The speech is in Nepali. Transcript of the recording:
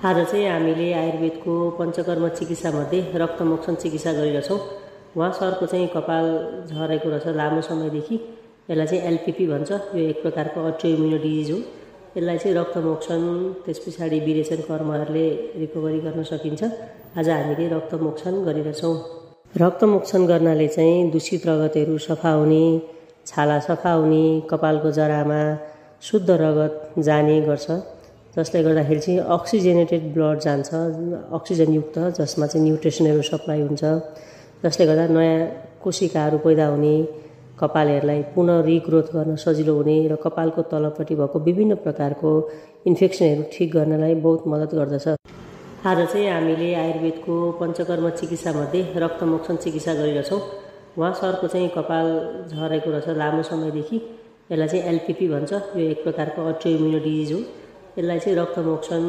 आज चाहिँ हामीले आयुर्वेदको पञ्चकर्म चिकित्सामध्ये रक्तमोक्षण चिकित्सा गरिरहेछौँ। उहाँ सरको चाहिँ कपाल झरेको रहेछ लामो समयदेखि। यसलाई चाहिँ एलपिपी भन्छ। यो एक प्रकारको अटोइम्युन डिजिज हो। यसलाई चाहिँ रक्तमोक्षण त्यस पछाडि विरेचन कर्महरूले रिकभरी गर्न सकिन्छ। आज हामीले रक्तमोक्षण गरिरहेछौँ। रक्तमोक्षण गर्नाले चाहिँ दूषित रगतहरू सफा हुने, छाला सफा हुने, कपालको जरामा शुद्ध रगत जाने गर्छ। जसले गर्दाखेरि चाहिँ अक्सिजेनेटेड ब्लड जान्छ, अक्सिजनयुक्त, जसमा चाहिँ न्युट्रिसनहरू सप्लाई हुन्छ। जसले गर्दा नयाँ कोशिकाहरू पैदा हुने, कपालहरूलाई पुनः रिग्रोथ गर्न सजिलो हुने र कपालको तलपट्टि भएको विभिन्न प्रकारको इन्फेक्सनहरू ठिक गर्नलाई बहुत मद्दत गर्दछ। आज चाहिँ हामीले आयुर्वेदको पञ्चकर्म चिकित्सामध्ये रक्तमोक्षण चिकित्सा गरिरहेछौँ। उहाँ सरको चाहिँ कपाल झरेको रहेछ लामो समयदेखि। यसलाई चाहिँ एलपिपी भन्छ। यो एक प्रकारको अटोइम्युन डिजिज हो। यसलाई चाहिँ रक्तमोक्षण